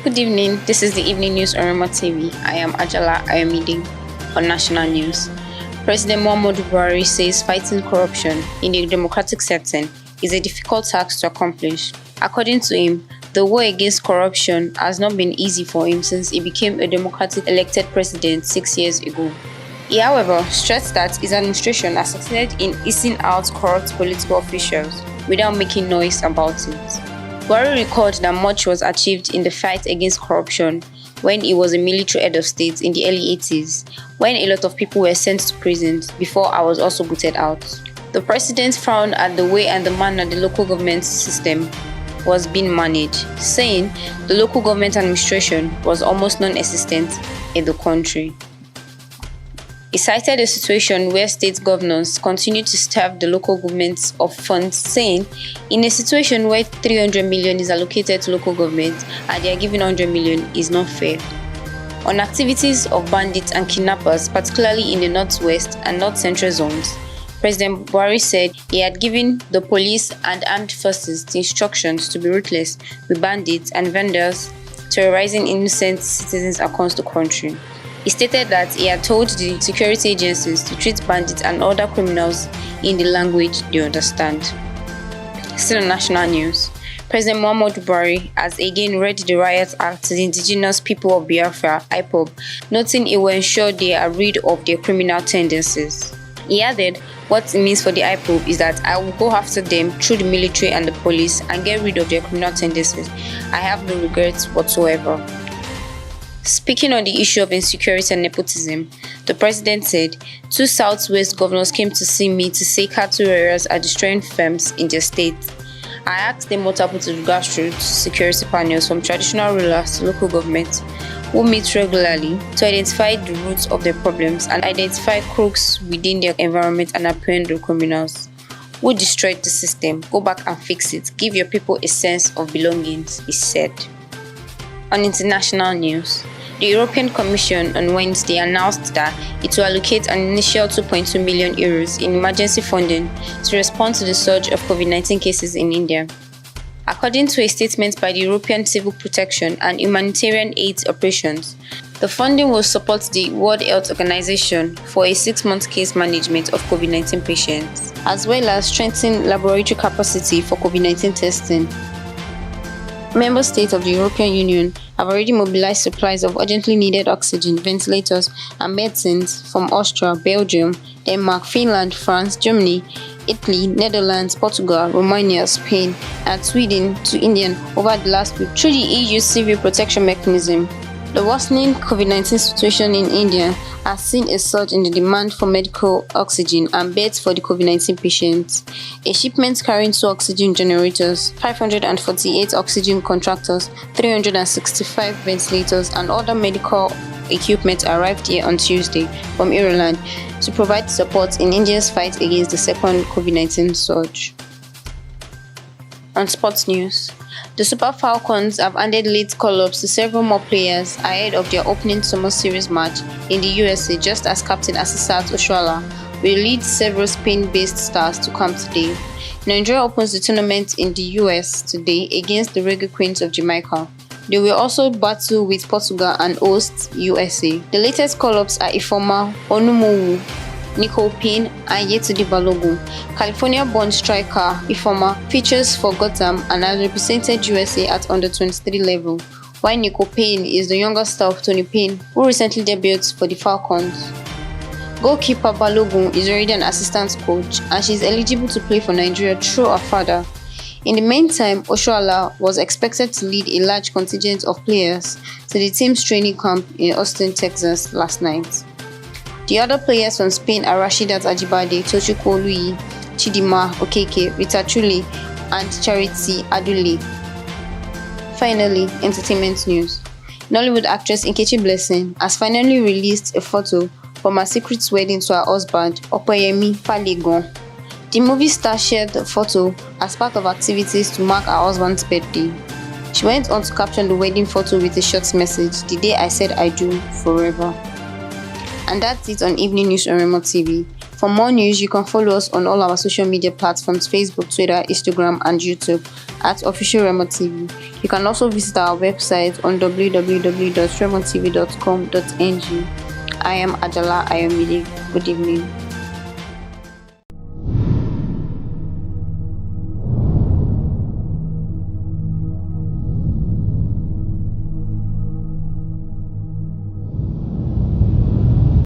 Good evening. This is the evening news on Rema TV. I am Ajala Ayomide on National News. President Muhammadu Buhari says fighting corruption in a democratic setting is a difficult task to accomplish. According to him, the war against corruption has not been easy for him since he became a democratic elected president 6 years ago. He, however, stressed that his administration has succeeded in easing out corrupt political officials without making noise about it. Buhari recalled that much was achieved in the fight against corruption when he was a military head of state in the early 80s, when a lot of people were sent to prison before I was also booted out. The president frowned at the way and the manner the local government system was being managed, saying the local government administration was almost non-existent in the country. He cited a situation where state governors continue to starve the local governments of funds, saying, in a situation where 300 million is allocated to local governments and they are given 100 million is not fair. On activities of bandits and kidnappers, particularly in the northwest and north-central zones, President Buhari said he had given the police and armed forces the instructions to be ruthless with bandits and vendors terrorizing innocent citizens across the country. He stated that he had told the security agencies to treat bandits and other criminals in the language they understand. Still on national news, President Muhammadu Buhari has again read the Riot Act to the indigenous people of Biafra, IPOB, noting it will ensure they are rid of their criminal tendencies. He added, what it means for the IPOB is that I will go after them through the military and the police and get rid of their criminal tendencies. I have no regrets whatsoever. Speaking on the issue of insecurity and nepotism, the president said, 2 Southwest governors came to see me to say cattle rearers are destroying farms in their state. I asked them what happened to the grassroots security panels from traditional rulers to local governments who meet regularly to identify the roots of their problems and identify crooks within their environment and apprehend the criminals who destroyed the system. Go back and fix it. Give your people a sense of belonging, he said. On international news, the European Commission on Wednesday announced that it will allocate an initial 2.2 million euros in emergency funding to respond to the surge of COVID-19 cases in India. According to a statement by the European Civil Protection and Humanitarian Aid Operations, the funding will support the World Health Organization for a 6-month case management of COVID-19 patients, as well as strengthen laboratory capacity for COVID-19 testing. Member states of the European Union have already mobilized supplies of urgently needed oxygen, ventilators, and medicines from Austria, Belgium, Denmark, Finland, France, Germany, Italy, Netherlands, Portugal, Romania, Spain, and Sweden to India over the last week through the EU Civil Protection Mechanism. The worsening COVID-19 situation in India has seen a surge in the demand for medical oxygen and beds for the COVID-19 patients. A shipment carrying 2 oxygen generators, 548 oxygen contractors, 365 ventilators, and other medical equipment arrived here on Tuesday from Ireland to provide support in India's fight against the second COVID-19 surge. On sports news, the Super Falcons have handed late call-ups to several more players ahead of their opening summer series match in the USA, just as captain Asisat Oshoala will lead several Spain-based stars to camp today. Nigeria opens the tournament in the US today against the Reggae Queens of Jamaica. They will also battle with Portugal and host USA. The latest call-ups are Ifeoma Onumowu, Nicole Payne, and Yetunde Balogun. California-born striker Ifeoma features for Gotham and has represented USA at under-23 level, while Nicole Payne is the younger star of Tony Payne, who recently debuted for the Falcons. Goalkeeper Balogun is already an assistant coach, and she is eligible to play for Nigeria through her father. In the meantime, Oshoala was expected to lead a large contingent of players to the team's training camp in Austin, Texas last night. The other players from Spain are Rasheedat Ajibade, Tochukwu Oluyi, Chidinma Okeke, Rita Chule, and Charity Adule. Finally, entertainment news. Nollywood actress Nkechi Blessing has finally released a photo from her secret wedding to her husband, Opeyemi Falegan. The movie star shared the photo as part of activities to mark her husband's birthday. She went on to caption the wedding photo with a short message, "The day I said I do, forever." And that's it on Evening News on Remo TV. For For more news, you can follow us on all our social media platforms: Facebook, Twitter, Instagram, and YouTube at Official Remo TV. You can also visit our website on www.remotv.com.ng. I am Ajala Ayomide. Good evening.